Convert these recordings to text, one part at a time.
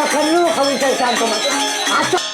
makan lu kau bisa santum. Atau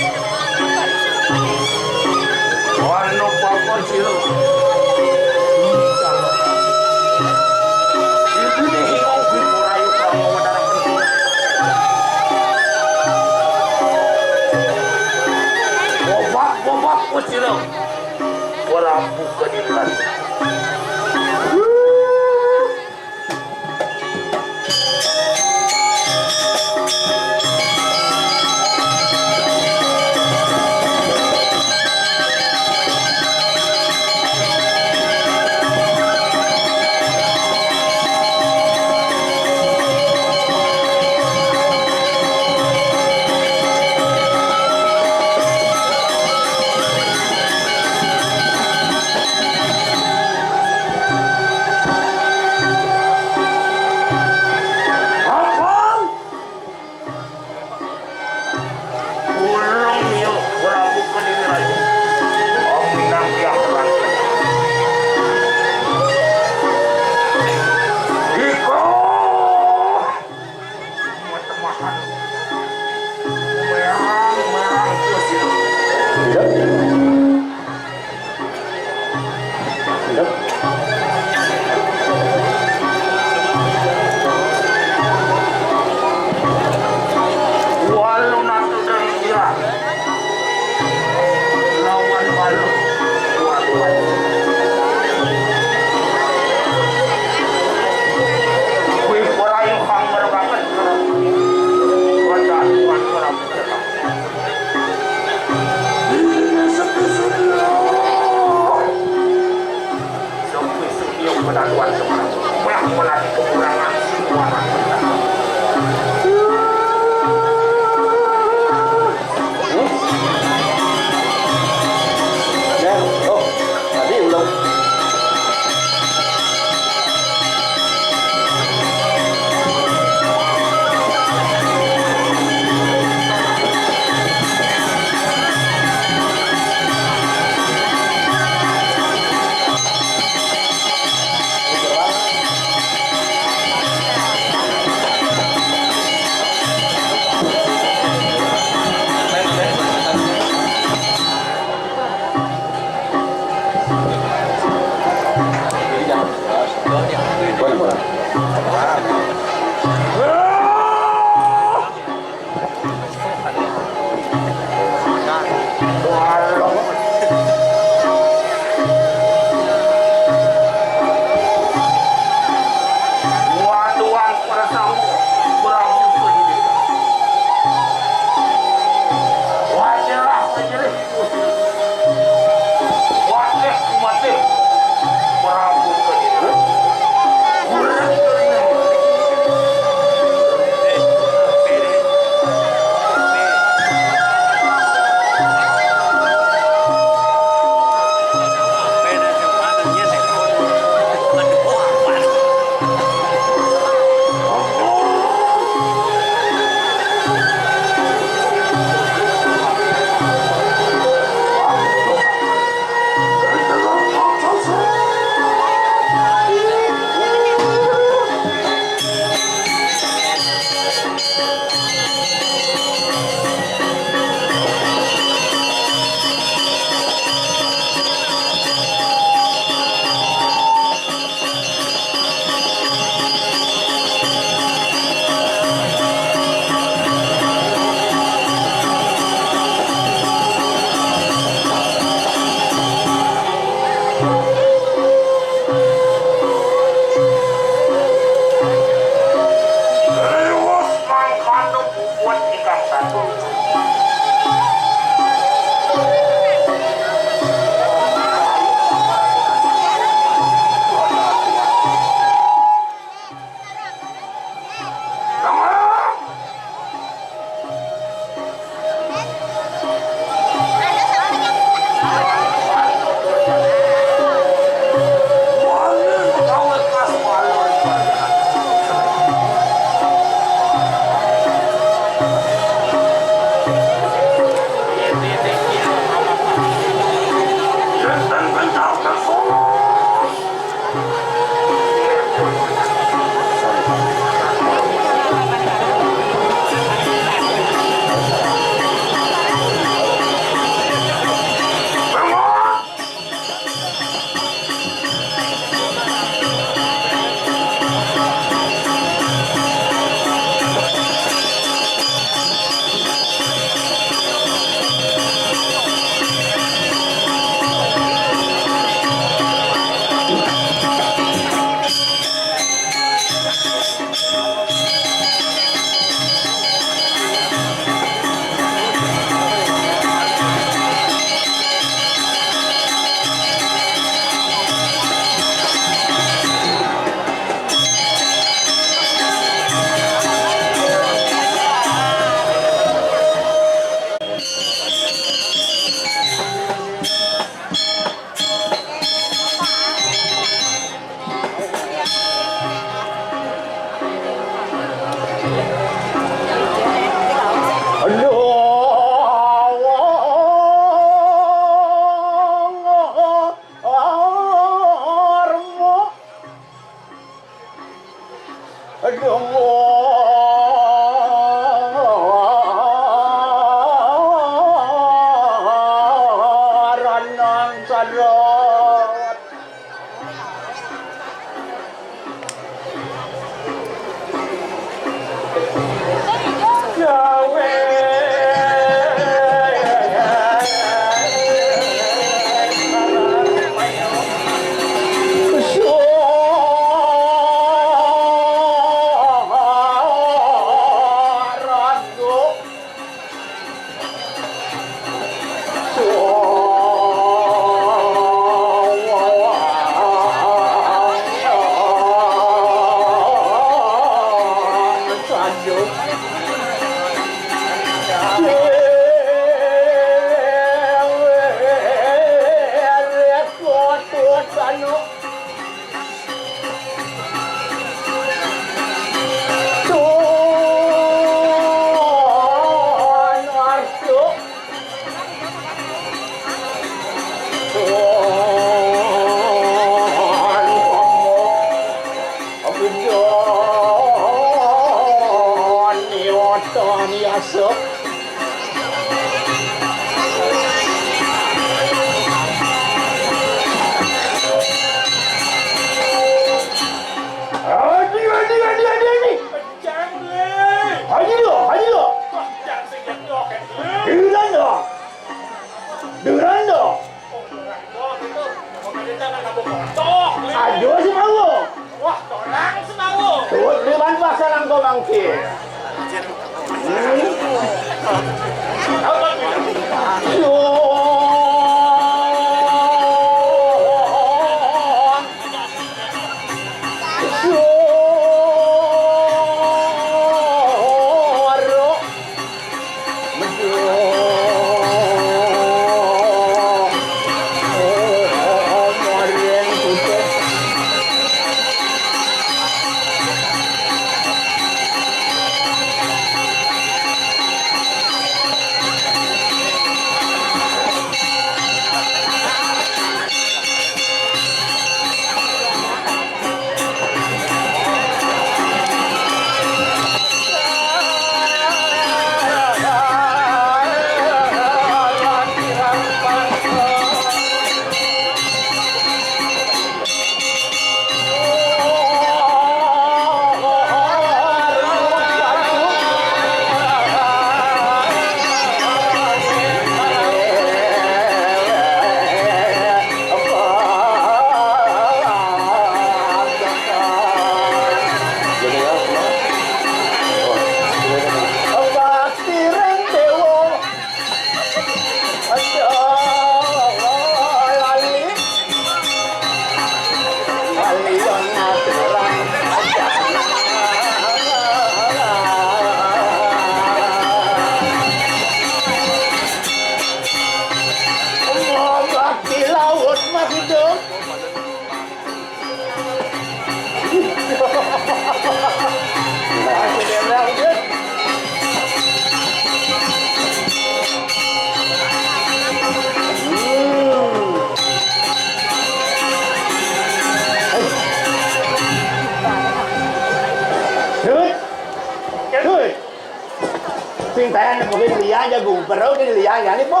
Pintayan mo kini liya aja gubernur kini liya ya nih, Bu.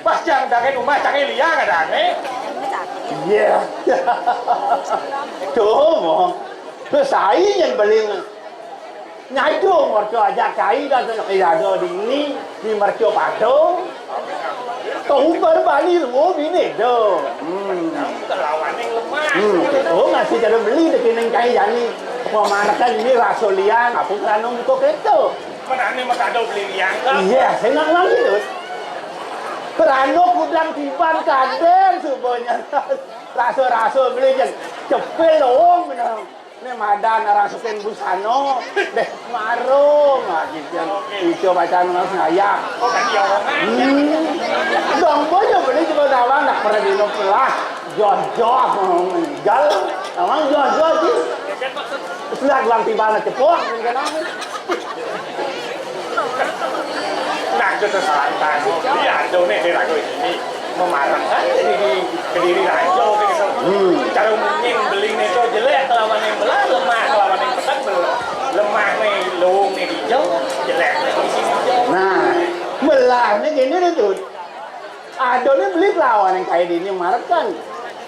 Pas jang dangin rumah jangan liya nggak dangin. Iya. Tuh, mo. Terus saya yang paling nyai tuh mertua aja kai dan iya do dini di mertua pado. Tahu baru Bali semua bini do. Lawan yang lemah. Oh ngasih cara beli deh kini kai jani. Pemanakan ini rasolian, apa kanong itu keto. Mana nih maka ada beli liang kan? Iya, saya nggak ngerti tuh. Kerana kudang tiban kadang sebenarnya raso beli jen cepel dong benar. Ini madan rasukin busano deh marung gitu. Itu macam ngaya. Oh kan dia omongan. Dong banyak beli coba dawang nak pernah di pelah. Jod meninggal. Awang jod sih. Setelah gelang tiban cepok kan. Nah, kita santai. Dia ada nih di ragu ini memarah kan di kediri rajo gitu. Cara umumnya beli nih tuh jelek, kalau yang belah lemah, kalau yang petang lemah nih, luung nih hijau, jelek nih di sini hijau. Nah, belahnya gini nih tuh. Ada nih beli lawan yang kayak gini marah kan.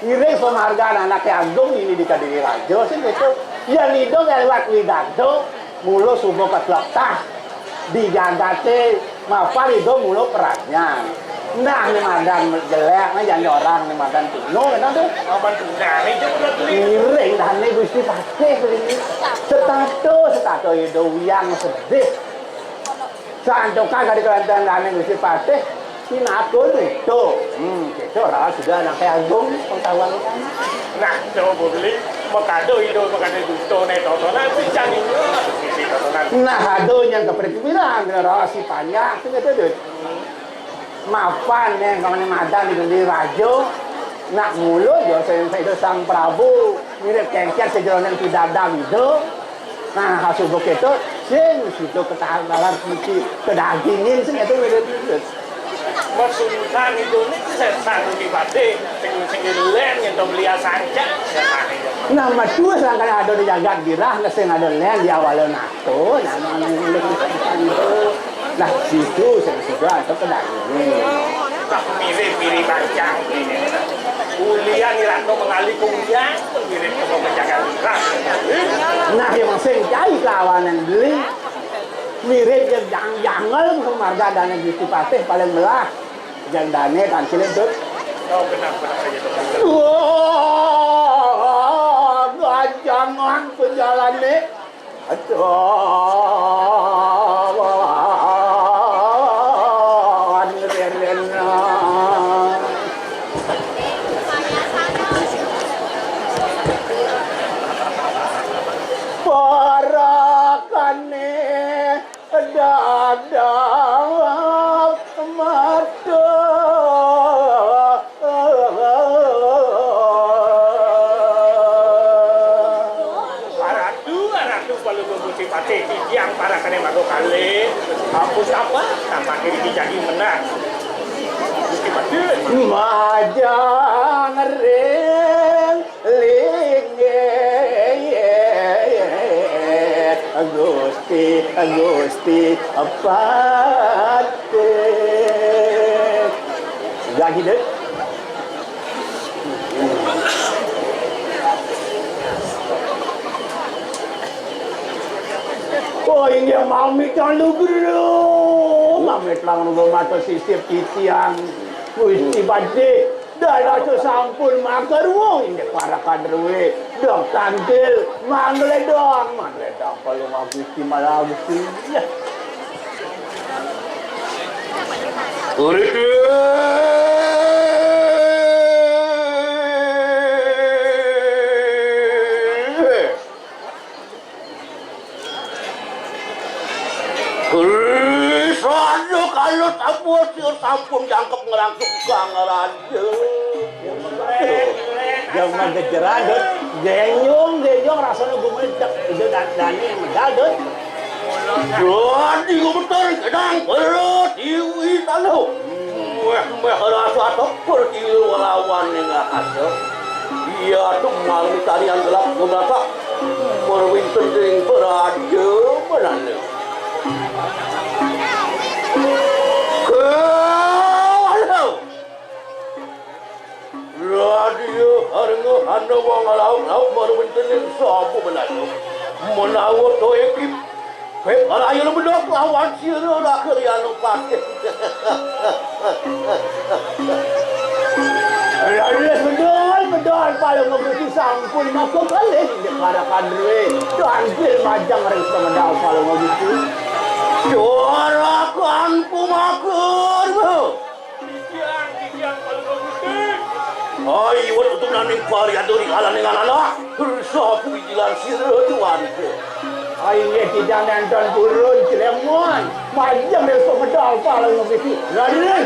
Ini penghargaan anaknya Agung ini di kediri rajo sih gitu. Ya nih dong lewat Widado. mulo subuh ketlekah digandate mapan itu mulo perannya nah nih madan jelek nah jangan orang nih madan tino kan tuh Aman tunane itu udah beli. miring dan nih gusti pasti ini setato itu yang sedih santo kagak di kelantan dan nih gusti pasti ini aku itu itu orang sudah anak kayak agung pengetahuan kan Nah, coba beli makado itu tone totonan bisa nih. Isi totonan. nah aduh yang kepercayaan generasi panjang itu tuh maafan yang kemana madan di rajo nak mulu yo saya itu sang Prabu mirip kengker sejalan yang tidak ada itu nah hasil begitu sing situ ketahanan kunci kedagingin sing itu mirip Masultan itu nih setan di bade, sing len yang beli sanca, setan itu. nah dua sangkan ada di jagat girah nah sing ada len di awalnya nato nah situ sing sudah itu kedagingin Tak mirip bancang ini. Kuliah nih Ratno mengalih kuliah, mirip ke menjaga ras. nah yang sing cai kawanan beli mirip yang jangal ke marga dan Gusti Patih paling belah yang dane kan itu Oh benar saja itu. wah gajangan penjalane aduh rena parakane dadang mata Aratu kalau berbukti pati yang para kene mago kali hapus apa tanpa kiri jadi menang bukti pati majang ring linget Gusti apate gak gitu oh ini mami candu bro mami telah menunggu mata sisip titian Gusti Bade dah sampun makar wong ini para kaderwe dok tampil mangle dong kalau mau Gusti malah Gusti ya kalau sampun jangkep ngelangsung kangeran jangan gejeran dot genyong rasanya gue meledak itu dani medal dot jadi gue betul gedang perut iwi tahu meh rasa tokor kilu lawan yang hasil iya tuh malam tarian gelap gue merasa merwin penting beraja menanam radio harga anda wong laut baru bentenin sapu menahu menahu to ekip ayo lu bedok lawan sira dah kerian pate bedol paling ngebuti sampun masuk kali di karakan duwe tampil majang reng semedal paling ngebuti juarakan pumakur yang paling bagus ayo untuk naning variadori halan dengan anak sapu ijilan sira tuan ayo tidak nonton burun cilemon majang reng semedal paling ngebuti lalu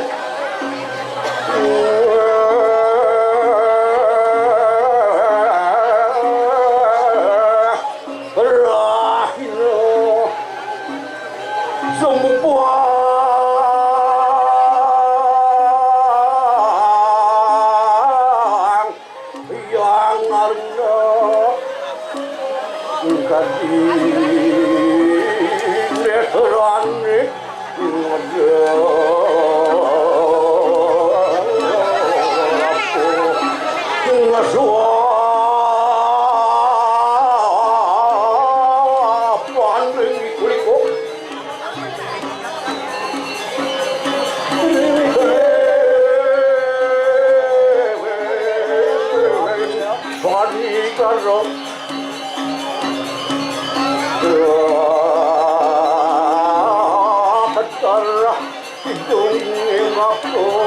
따라 기둥에 맞고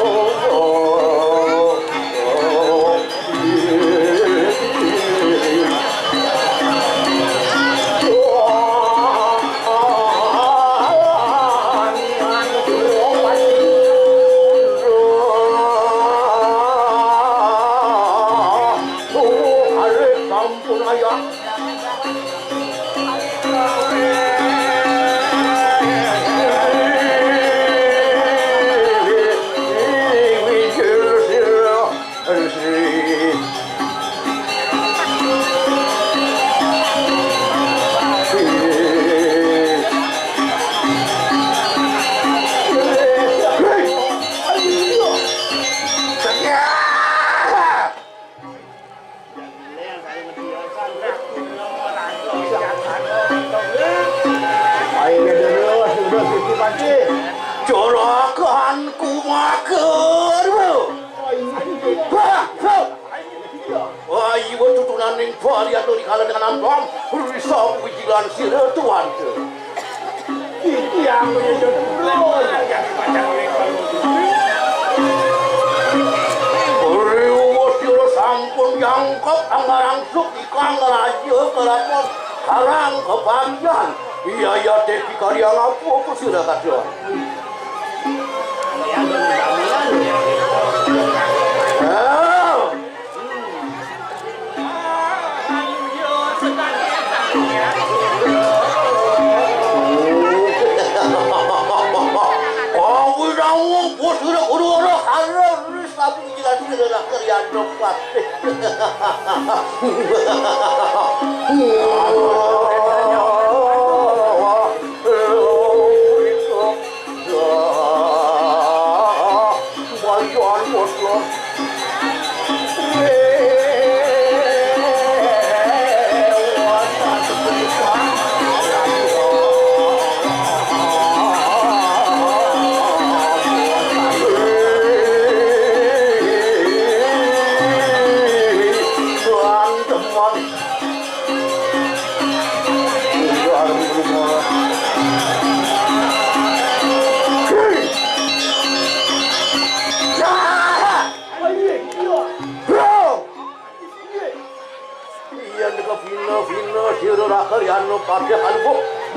Jorokan kumaker wah iya tutunan yang variat dari kalian dengan antam risau kejilan sirah tuan Itu yang menyedot sampun jangkep anggarang suk ikang raja kelapon harang kepanjang iya ya teki karya ngapu aku sudah kacau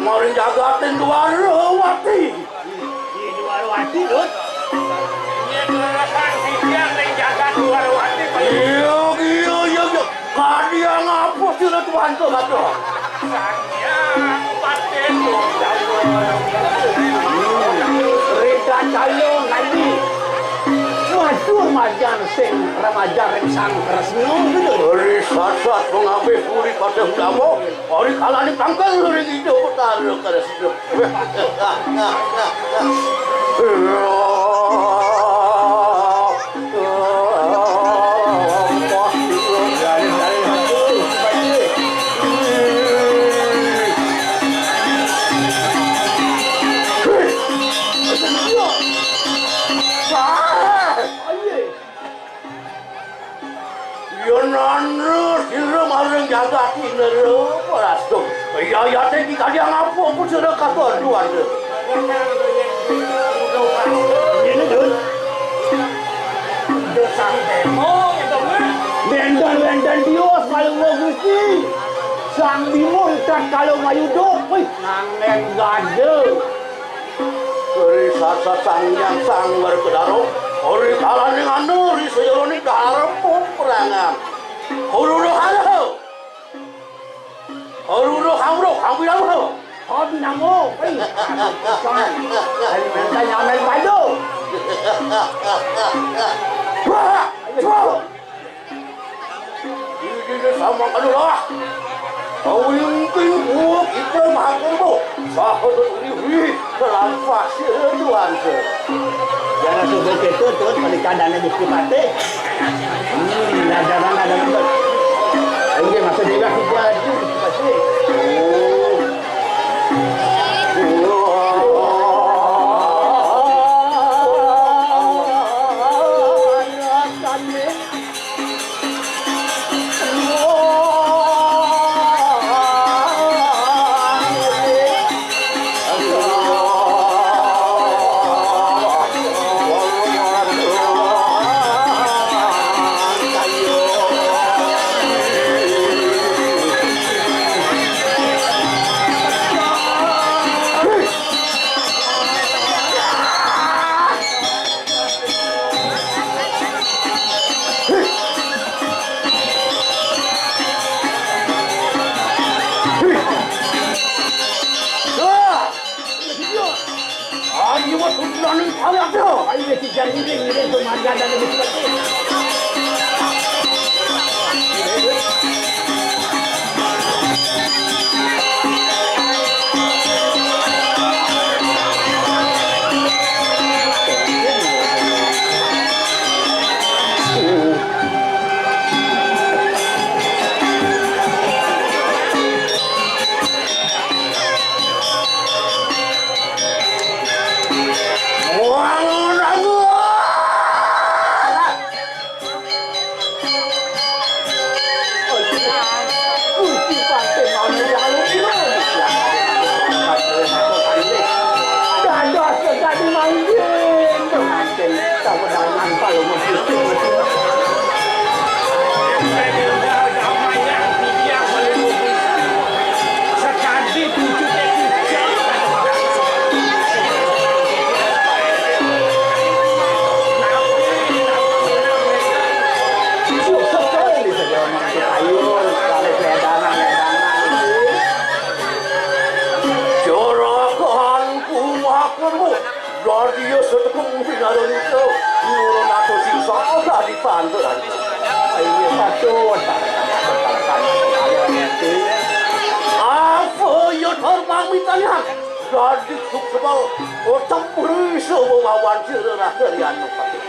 Maring jagatin Dwarawati. Di Dwarawati, Dut. Iya, Dwarawati siang yang jaga Dwarawati. Iya. Kadia ngapus sira tuan tuh kata. Sangnya paten tuh. Rita calon lagi. Suatu remaja sing remaja rengsang kresno gitu. Ori sasat mengabe puri pada ndamo. Ori kalani pangkal ori gitu putar kresno. Jaga tinero perasto. Ya teki kalian apa aku sudah kata tuan tu. Ini Dut. Sang demo itu Lendan dios kalau mau gusti. Sang bimo ikat kalau mayudo. Wih, nangen gade. Ori sasa sangyang sang berkedaro. Ori kalah dengan nuri sejoloni karemu perangan. Hururu halo. Hururu hamro, hambi namo. Hobi namo. Wih, ini minta nyamel padu. Wah, ini sama kanulah. Kau yang tinggu kita makanmu. Sahabat ini terlampas tuan tu. Jangan sudah ketut pada keadaan yang dipati. Ada. Oke, masa dia kita itu pasti. Ayo berani kali ada. Ayo kita ini pemandangan yang seperti ini. Radio setekung pinado nito, nuro nato si Soka di panturan. Ayo patut. Apa yo hormat mitanya? Jadi suksebal, otak puri semua wajar nak kalian pakai.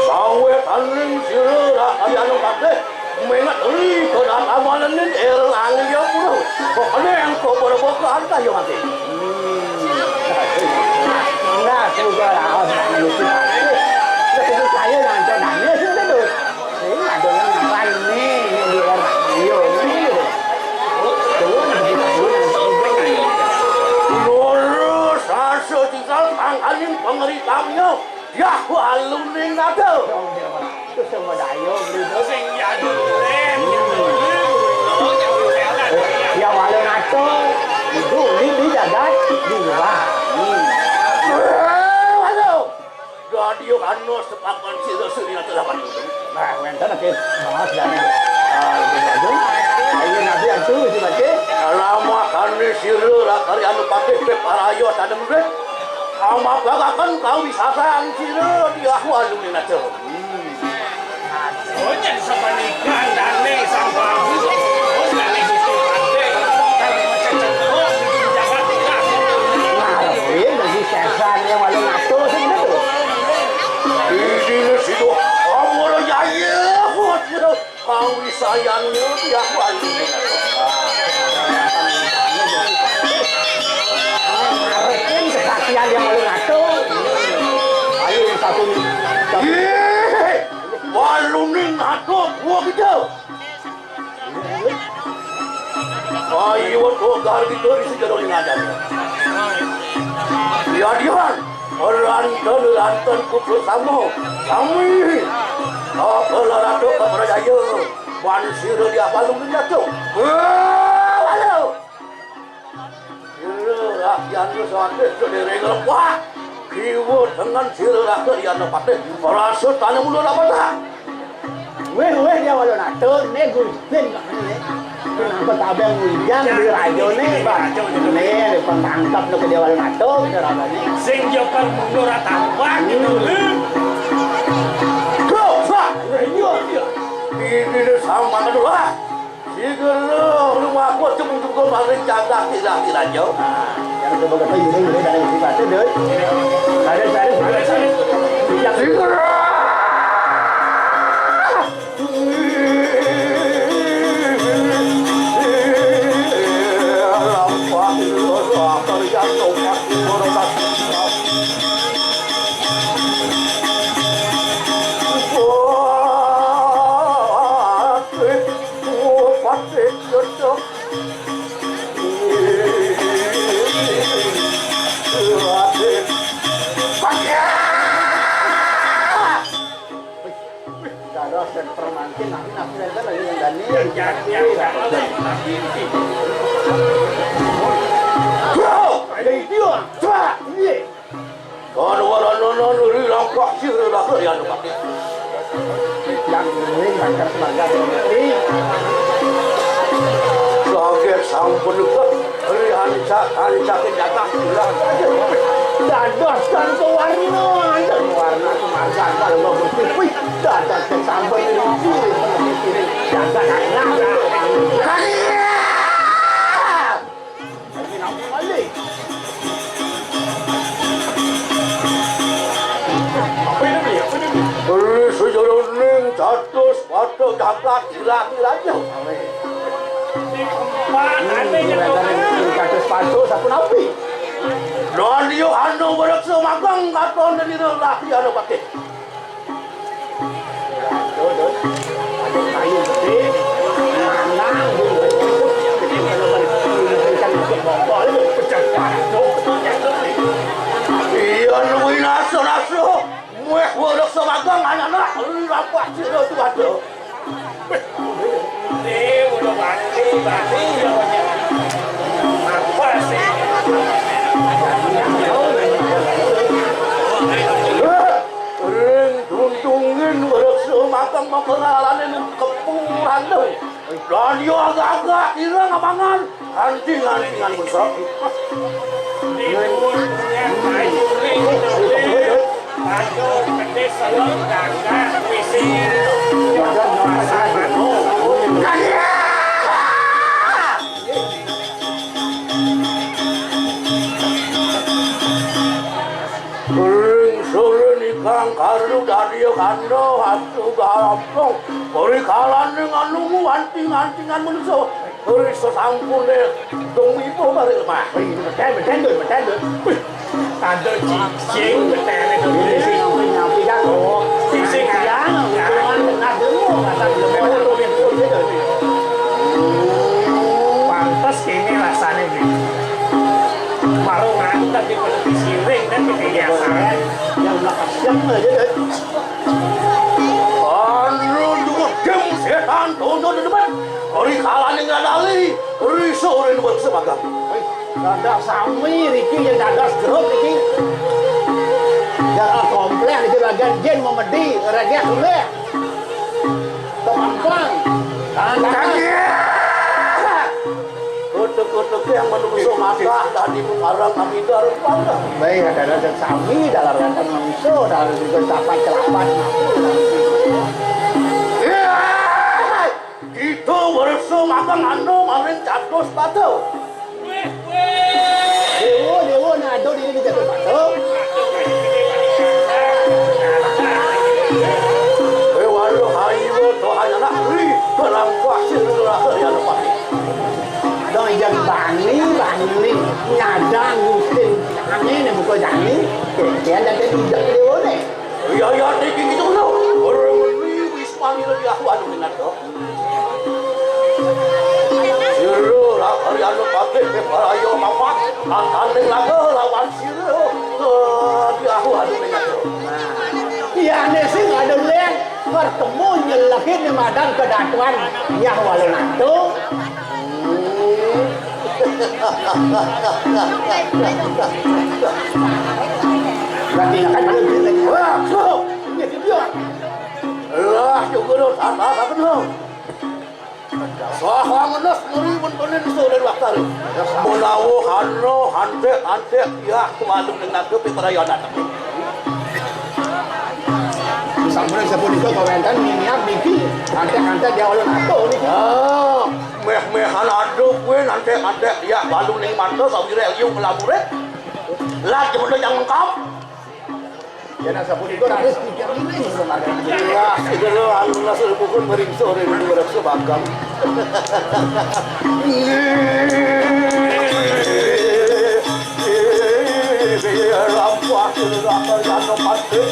Sawe taning sira kalian pakai. Mengat ri ke dalam amalan ni erang yo pun. Pokoknya yang kau berbuat anda yo mati. Nah, sudah lah, lupa. Lepas saya nak nanya sudah tu. Ini ada orang nampak ni dia radio ni. Lurus asa tinggal pangkalin pengeritanya. Ya, walung ning ada. Itu semua dayo beli tu. Ya walau nato itu di jagat di luar. Walau. Radio kanu sepakan sira suri nak dapat. Nah, wenten nak bahas dari baju. Ayo nabi antu si baca. Lama kan sira kari anu pakai parayo sadem ge. Ama bagakan kau wisata sira di ahwal ni nak. Oh, jadi sepanikan dan ni sampai yang walau nato sendiri tu. Ini situ, amor jaya, situ kau sayangnya dia wali. Mungkin kesaksian yang walau nato. Ayo yang satu. Waluning nato, gua gitu. Ayo tuh gar gitu di sejarah yang ada. Ya Dihan, lantan kupu samu, kami. Apa larato kepada jaya, manusia dia balung menjatuh. Walau, sirah yang sesuatu sudah regal wah. Kiwo dengan sirah yang dapat, merasa tanah mula apa tak? Weh dia walau nato, nego pin kat ni. Kenapa tabang hujan di radio ni? Ni pengangkap nak dia walau nato, dia radio ni. sing yo kan mundur tambah gitu lho. Kau sah, ini sama dulu lah. Sigur rumah aku cuma marin jaga tidak jauh. Yang sebagai ini dari sifat itu, dari yang sigur. Kalau orang non ri langkah sih dah kerja tu. yang ini bangkar semangat ini Saget sampun kok hari sakit datang pulang dadaskan ke warna warna semangat kalau mau berpikir dadaskan sampai ini jangan anak balik Apa ini beli? Apa ini beli? beri sejarah ning catus foto jagat gila-gilanya Anehnya kata sepatu sapu napi dan dia anu berak semagang katon dari lelaki anu pakai kayu gede manang iya nuwi naso mueh berak semagang anak-anak lapak sih tu ada Ini udah bati namanya. Apa sih? ring tuntungin berak semagang mengalanin kepuran tu dan dia agak-agak kira ngabangan anting-antingan besar Di punya kayu ring Pado gede selong gagak visi. Ring sore nikang karu dari kando hatu gampong ori kalan dengan nunggu anting-antingan manusia ori sesampune dong ibu balik mah betul Ada cicing betul itu. nyapi kan oh Cicing ya ada pantas ini rasanya beli. Baru ngantar di televisi ring dan biasa. yang nakasyan aja deh anu juga jem setan tonton di depan ori kalan dengan dali ori sore buat sebagang dadak sami Riki yang dadak jeruk Riki jangan komplek di bagian jen memedi regek dulu teman-teman Kutuk-kutuk yang menunggu masalah tadi mengarang kami darah pada baik ada dadak sami dalam rangka manusia dalam juga dapat kelapan itu bersemagang anu maring catus batu dewa nado diri kita tuh Waduh, hayu tuh hanya nak beri dalam kuasa rasa yang lepas. dong yang bani nyadang ngusin angin yang buka jani dia ada tidak dewa deh Ya, tinggi gitu loh. Orang ini wismani lebih aku anu dengan tuh. Siru lah hari anu pakai para ayo mamak, anteng lagu lawan siru. Di aku anu dengan tuh. iya nih sih ada leng bertemu nyelakin di madan kedatuan ya walau nanto berarti akan lebih Wah, so, ini dia. Lah, juga dong, apa benar? Soal menes muri pun penin so dari waktu itu. Mulawo hano hante ya kumalum dengan ke perayaan datang. sampai sepuluh itu komentar minyak Niki ante dia walau nanto nih Ah, meh-mehan aduk gue nanti ya balung ning manto sawire yung melabure. Lah cuma yang lengkap. ya sepuluh itu harus pikir ini sebenarnya Ya, itu lo Allah suruh pukul mering sore dulu berak sebagam. Rampah sudah akan jatuh pasti.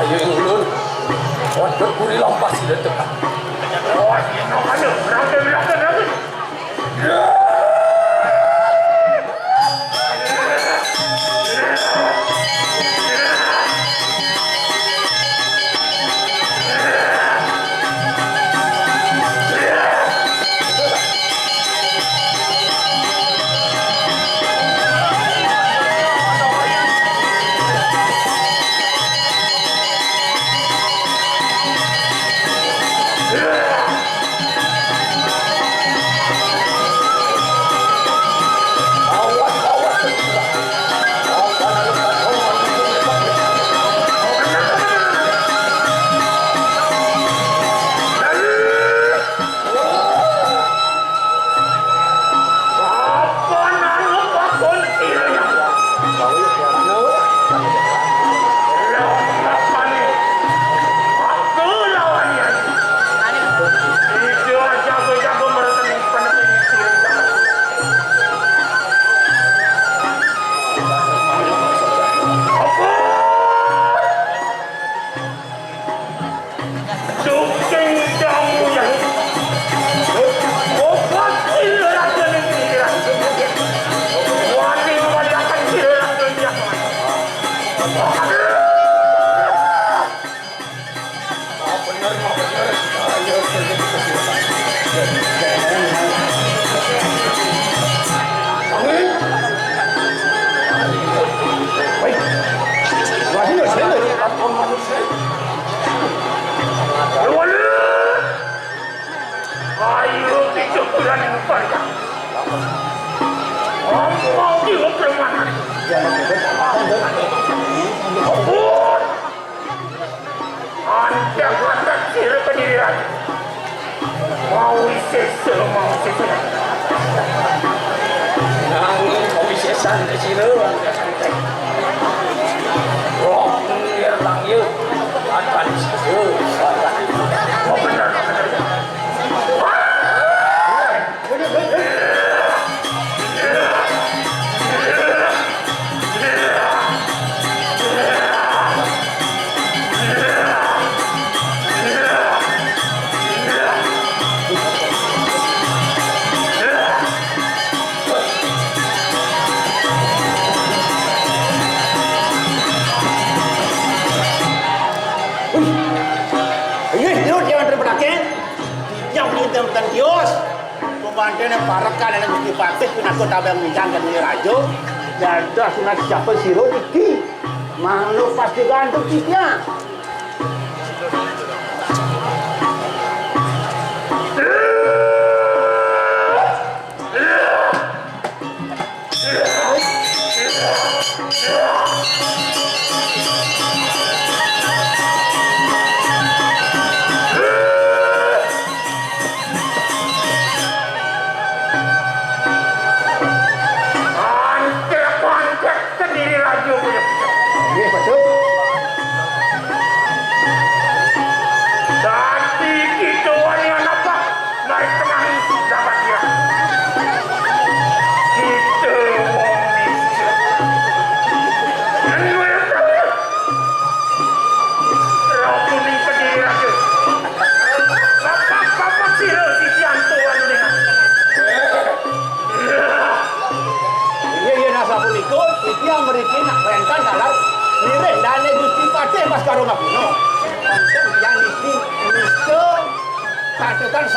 ayo yang ulun. Waduh kuri lompat sih tekan. Oh, ini namanya berapa. Parakan yang Gusti Patih pinako tabang minjang ke dunia rajo dadah sunat siapa siro iki makhluk pasti gantung ciknya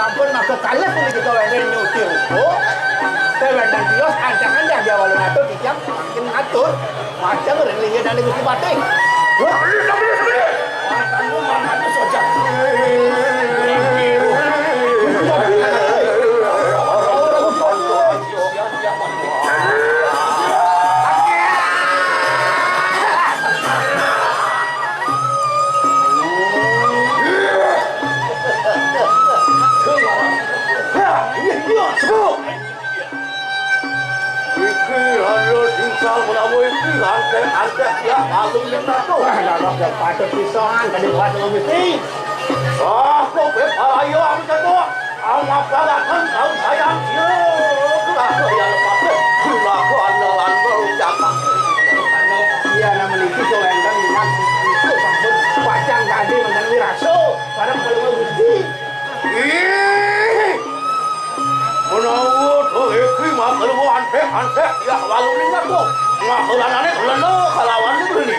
sampun maka kalah pun kita wenden nyuci ruko wenden kios ancakan dah dia walau ngatur tiap makin ngatur macam religion dari Gusti Patih kamu mana tu sojak patut pisan tadi buat mesti. Kok ayo aku jatuh. Aku ngapalakan kau sayang dia. Kenapa ya lepas? Kenapa anda baru cakap? Iya nama liki tu yang kami nak itu sahabat raso bareng kalau Gusti. Ih. Menawa tuh iki mah kalau antek ya walu ningat tuh. Ngahulanane leno kalawan beli.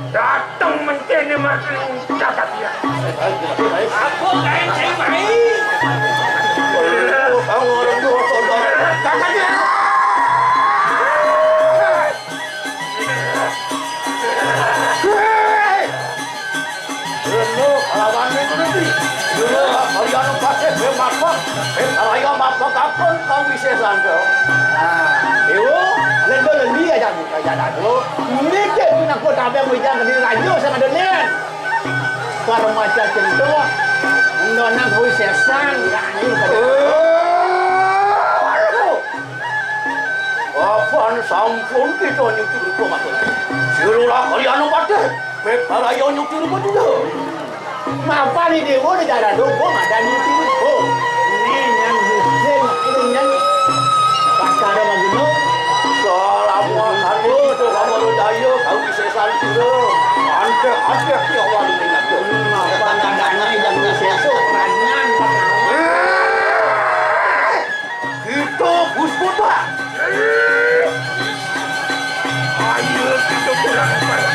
Datang mencene makin jagat dia. Aku kain cemai. Kamu orang tua saudara. Kakaknya. Reno kalawan itu nanti. Dulu kalian pakai bermakna. Kalau makna kapan kau bisa sanjo? Ewo, lendo lendi aja buka jalan tu. Mikir tu nak kau tampil hujan ke sini rajo sama dunia. Kalau macam itu, anda nak kau sesan, ini pada. Apaan sampun kita nyuci rumah makan. Sirulah kalian pakai. Kalau yang nyuci rumah juga. Mapa ni dia boleh jalan tu, kau ada nyuci rumah. Ini yang hujan, ini yang pasal ada macam Salamualaikum itu kamu daya kau bisa sanjuro. Ante dia awal ini nak. Mapa nadanya yang sesok peranan Kita busput pak. Ayo kita pulang pada.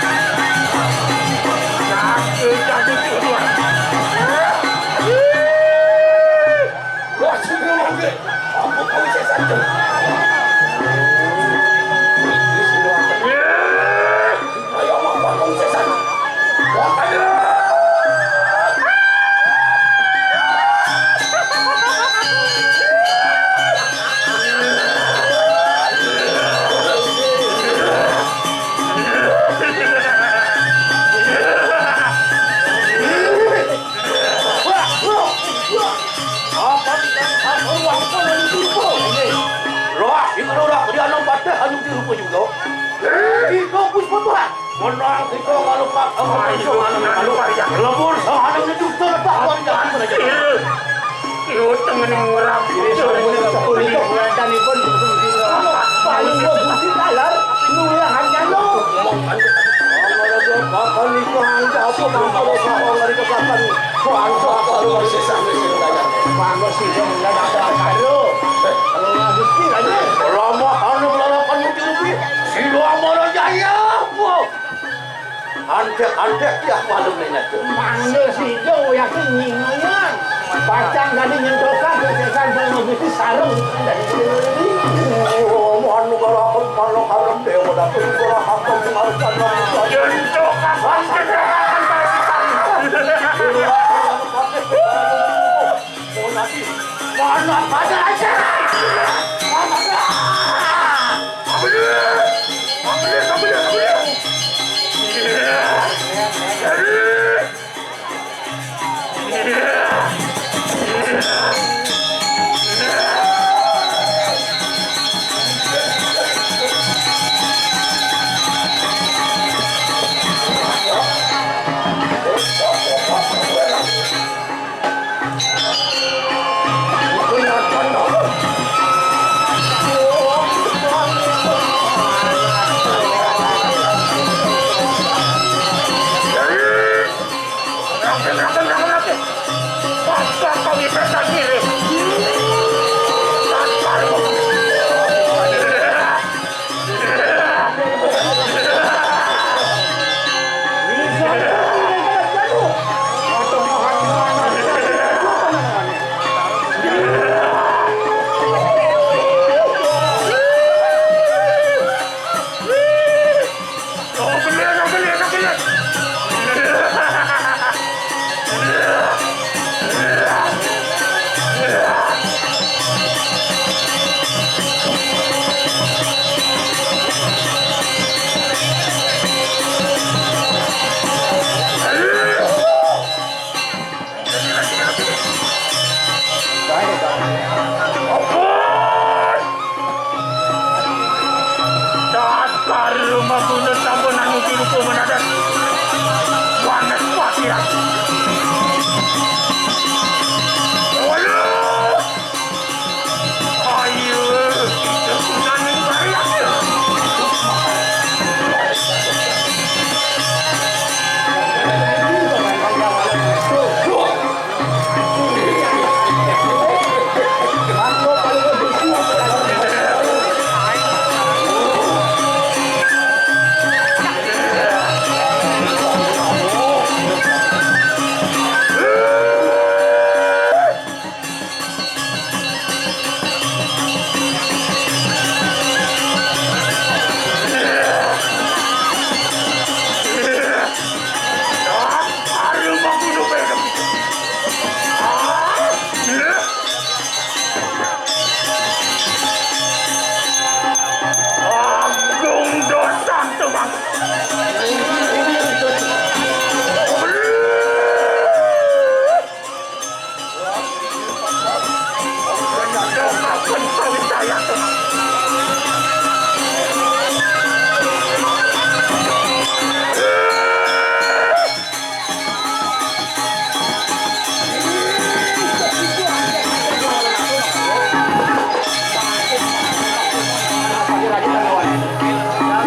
Jadi tujuan. Wah sudah lagi. Aku kau bisa sanjur. Ayo mama kau bisa sanjur. Wah ayo. Menang kita kalau pak lebur sama ada juta letak jangan saja. Itu temen ngurap ini sepuluh itu dan pun paling Gusti kalar nu yang hanya lo. Kapan itu hanya apa kalau sama dari kesatan kuasa kalau sisa Manggo sih enggak ada kado. Kalau Gusti aja. Lama anu lalapan nyuci rupiah. Silo amara jaya. Antek ya malum nengat tu. Manggo sih jo yakin nyingan. Pacang gadi nyentokan kesesan sama Gusti sareng dari ini. Oh, anu kalau kalau haram dewa dapat kalau hakam mengarukan Jentokan pancekan pasikan. Mana pada aja. akhirnya. Dasar rumah guna sampun anu tiruku menadak. Panas pati aku. Waduh! Ayo, kita sudah ningali aku. Agung dosa tu bang.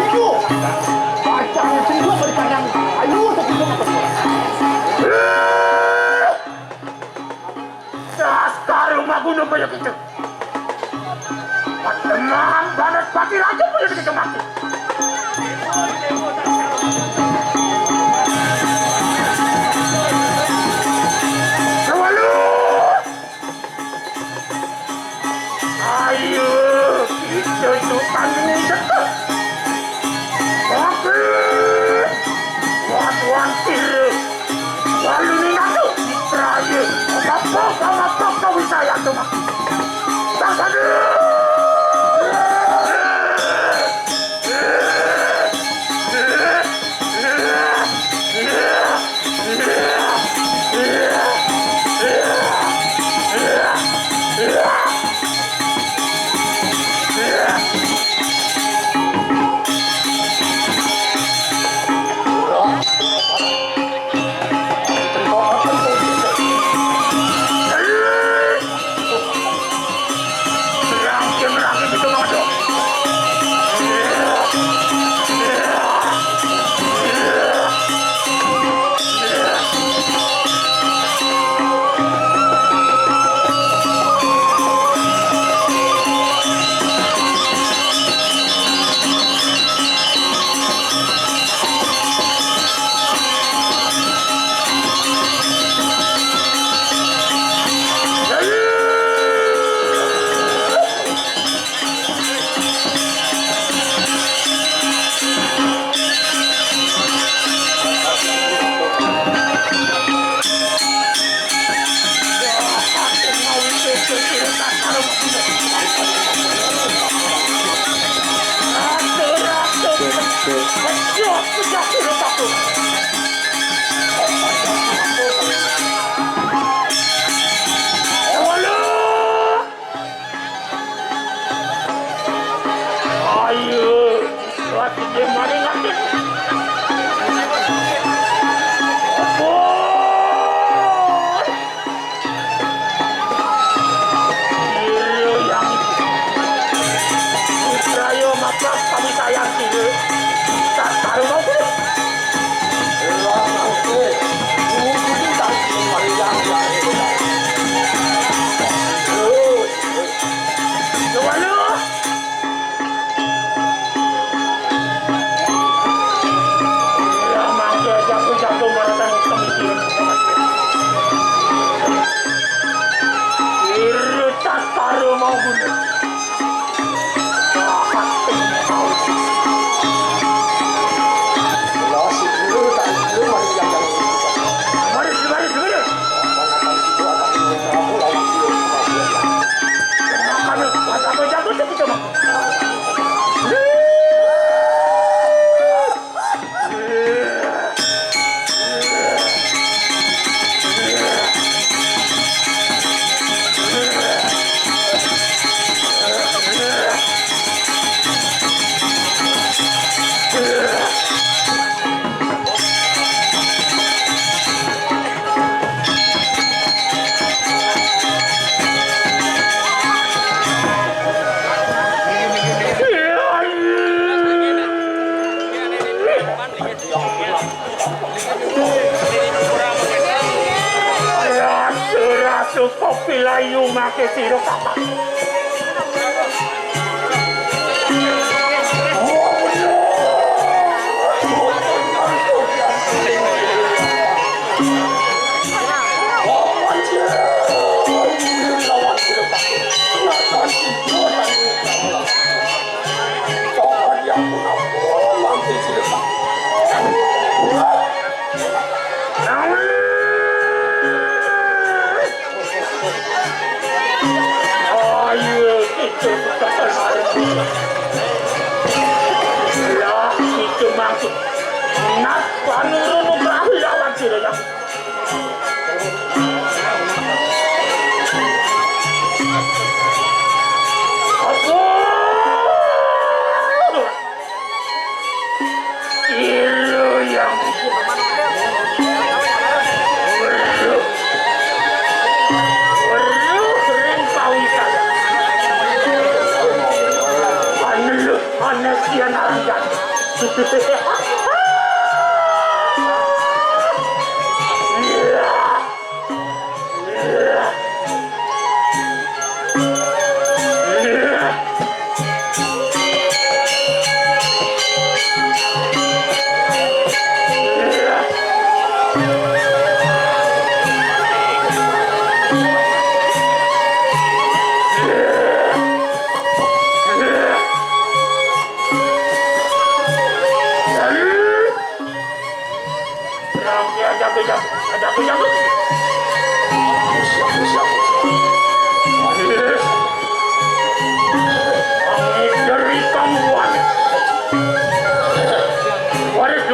Itu. Bacanya seribu berkadang. Ayo, tapi itu apa semua? Dasar rumah gunung banyak itu. Teman panas pati lagi punya kita mati. Lalu, ayo kita tukan ini dekat. Oke, watuan kiri. Lalu ni nado, terakhir. Apa kau bisa yang tu mak? Tak ada. Ratu kopi layu make sirup apa? Lah itu maksud nak panurunu perahu lawan siranya. Apa? Ilu yang Anesian arangan. Ada apa yang dari kamuan. Waris.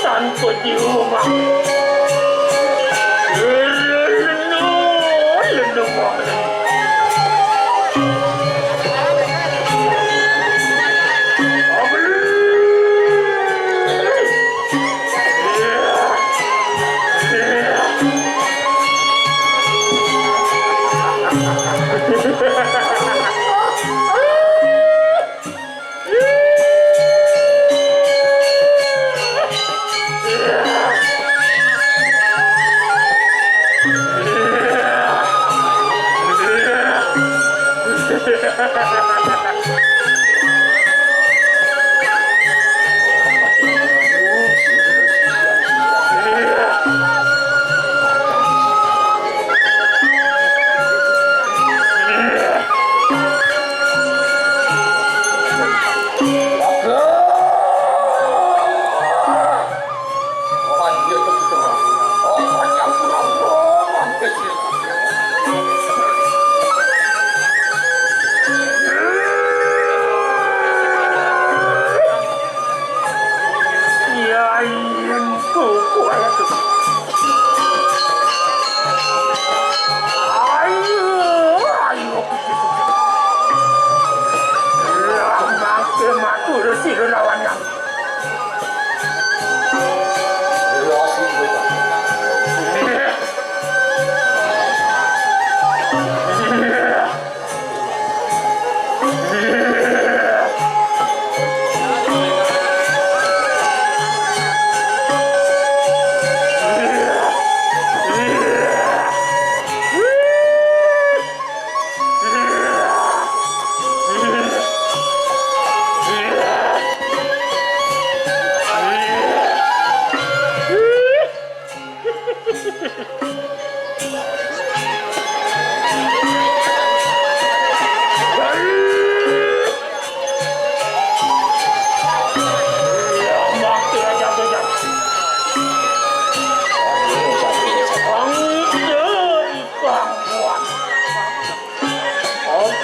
Tanpa di rumah. Lenung.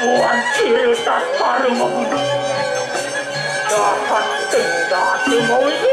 Tuan Ciril Tatarung membunuh. Dapat tengah mau itu.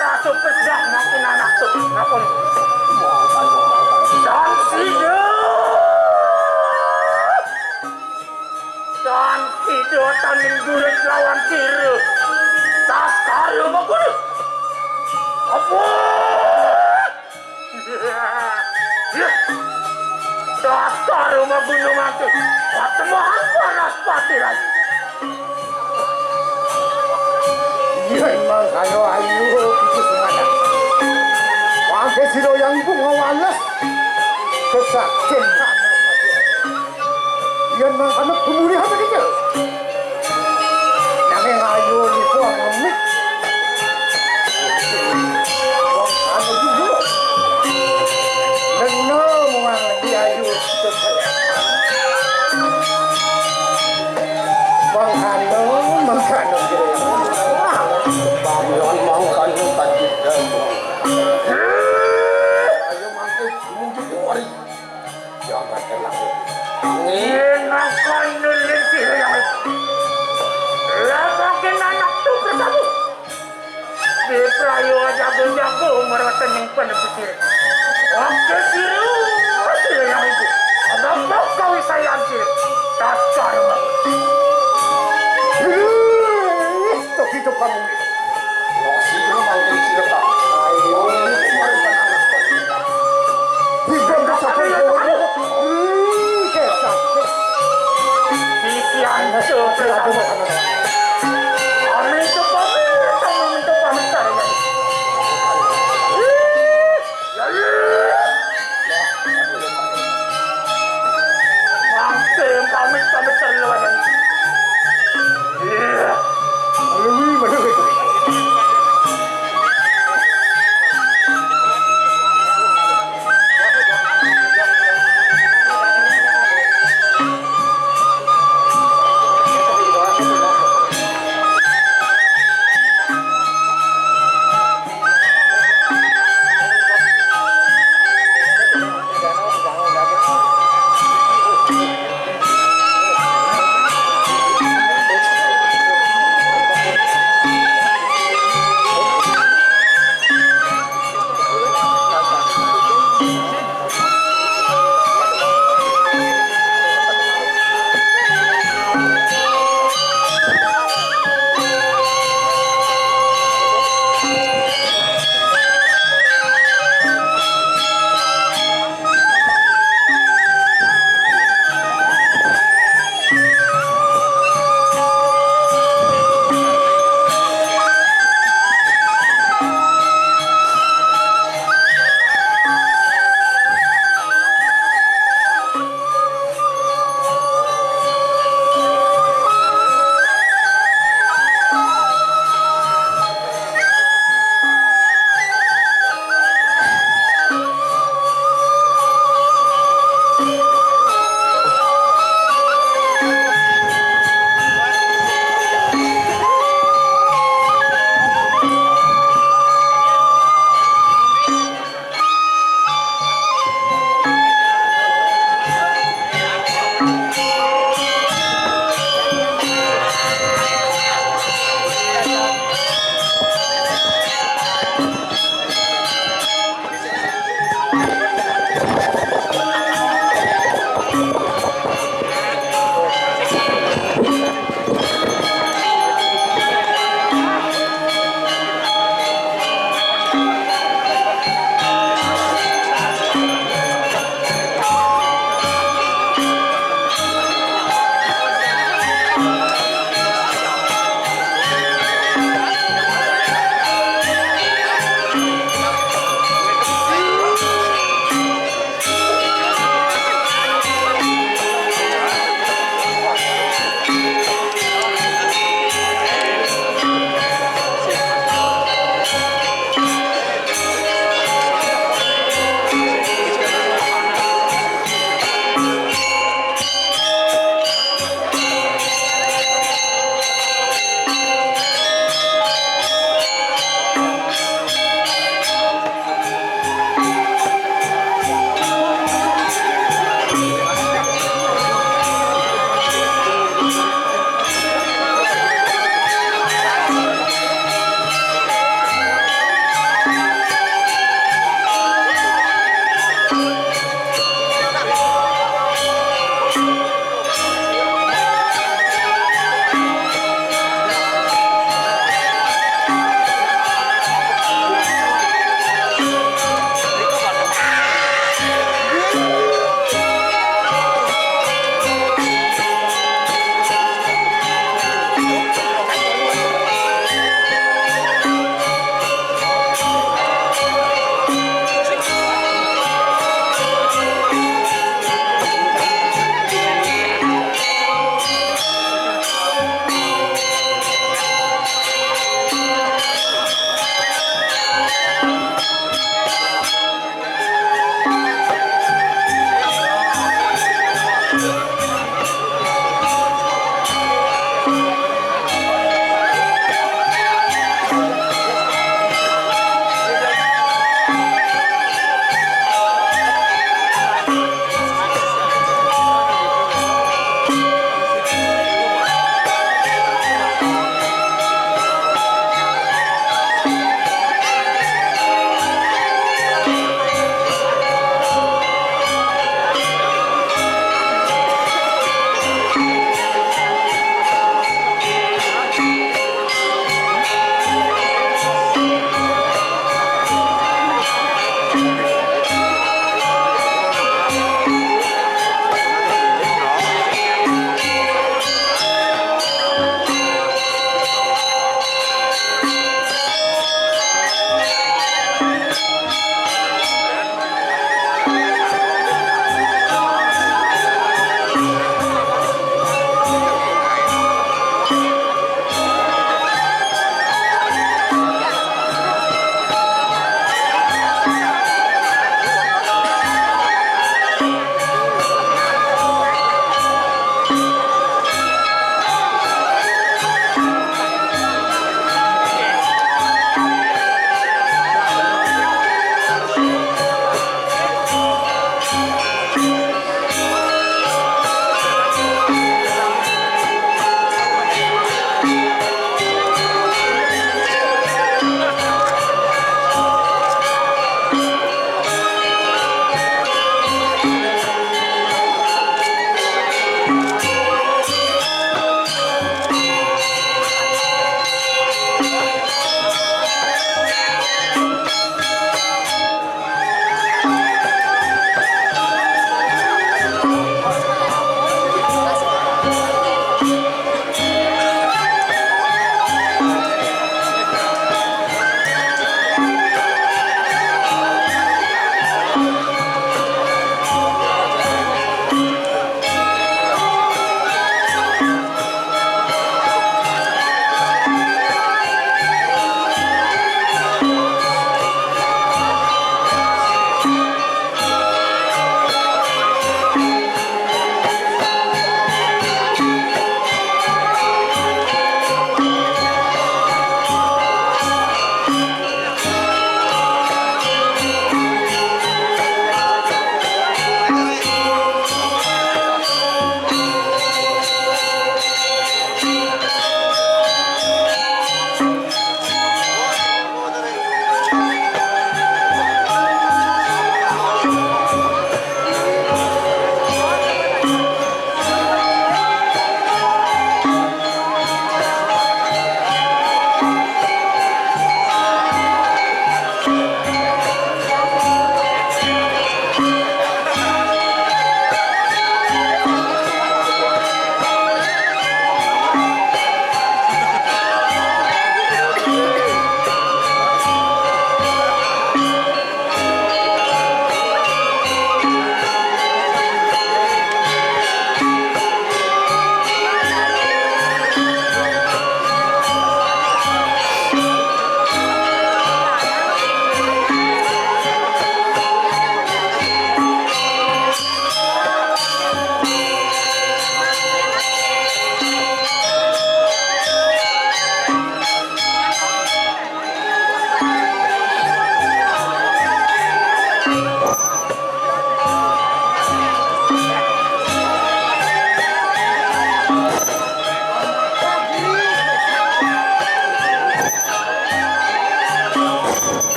Rasa pecah makin anak tuh. Ngapun? Dan si taning gurit lawan kiri. Tas karyo bagus. Apa? Das karyo gunung aku. Patemohan panas pati lagi. Iya emang kayo ayu itu semada. Pakai siro yang bunga walas. Kesakin sana. Iya emang anak pemulihan begitu. Nangeng ayu di puang ngemik. Wong anu juga. Leno muang di ayu sekali. Wong anu mangkano gitu. Bangun mangkan tadi dah. Ayo mangke muncul ori. Jangan telah. Enakan nulis yang labakin anak tuh bertamu. Di prayo jago-jago merawatan yang penepikir. Oke siru, hasil yang ibu. Ada kau sayang sih. Tas karma. Itu hidup kamu. Masih belum mangkan siapa? Ayo, mari kita Hidup sampai bodoh. Kesat. Sisian tuh bertamu. Amin tuh pamit saya. Pamit terlalu. Iya. Lebih mana itu?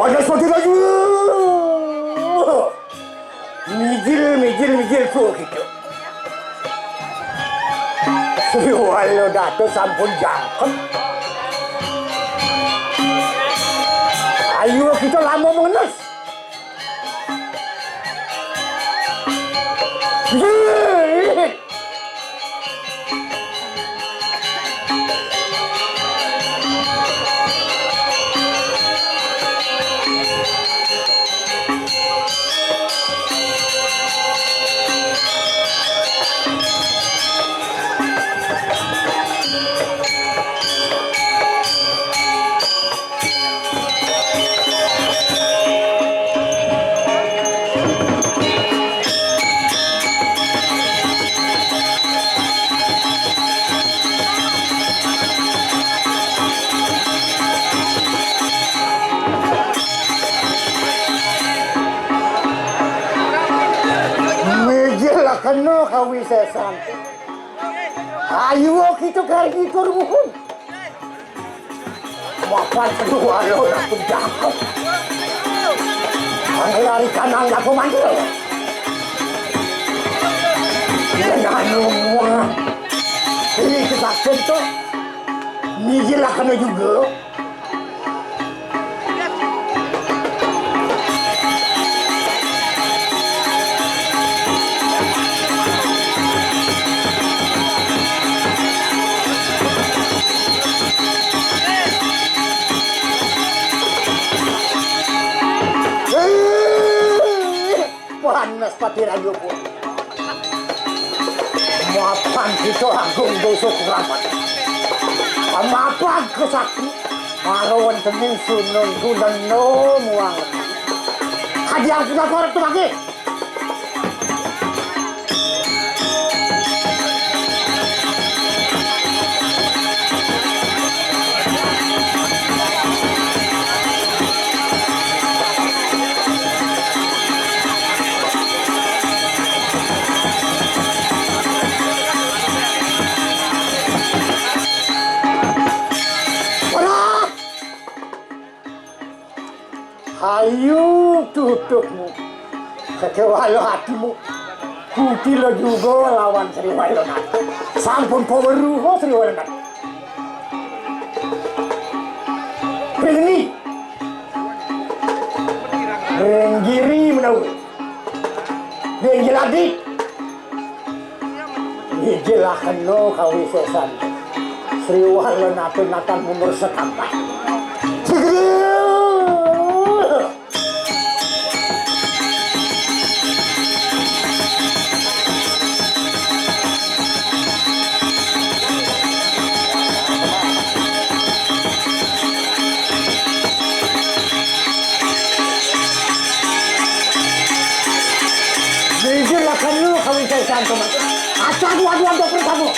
Wadah seperti lagi. Mijil tuh gitu. Walau dato sampun jangkep. Ayo kita lama mengenes. Kena kawi sesan. Ayo kita pergi ke rumah. Makan kedua lo nak jangkau. Angin lari kanan aku mantul. Jangan lupa. Ini kesaksian tu. Nijilah kena juga. Panas pati rayo po. Mapan kita agung dosa keramat. Mapan kesakti. Marawan tening sunon gulan no muang. Hadiah sudah korek tu lagi. Ayo tutupmu, kekewalo hatimu. Kutilo juga lawan Sri Wailonat. Sampun paweruho Sri Wailonat. Ini Renggiri menawi. Renggiladi. Nijilahkan no kawisesan. Sri Wailonat natan umur sekampai. Aduh, pertama.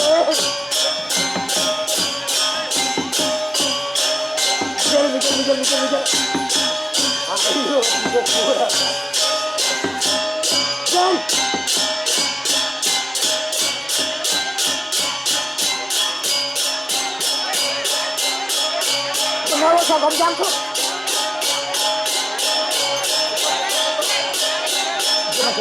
Mikir. Ayo, mikir. Jom. Pengawas sama jangkut. Terima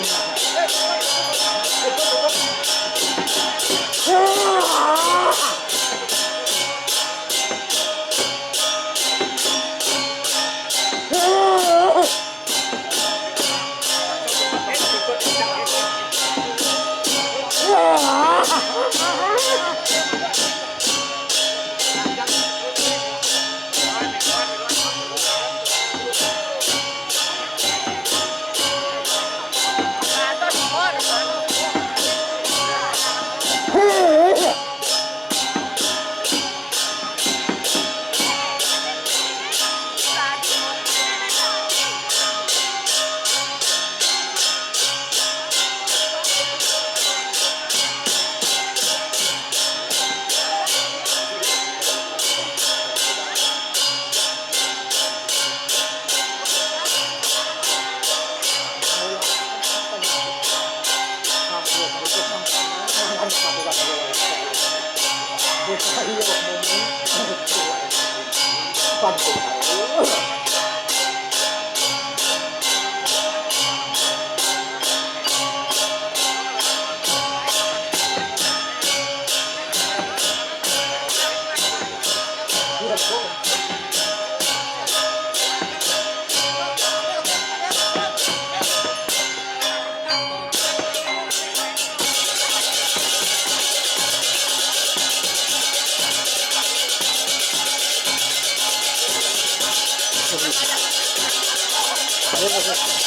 kasih.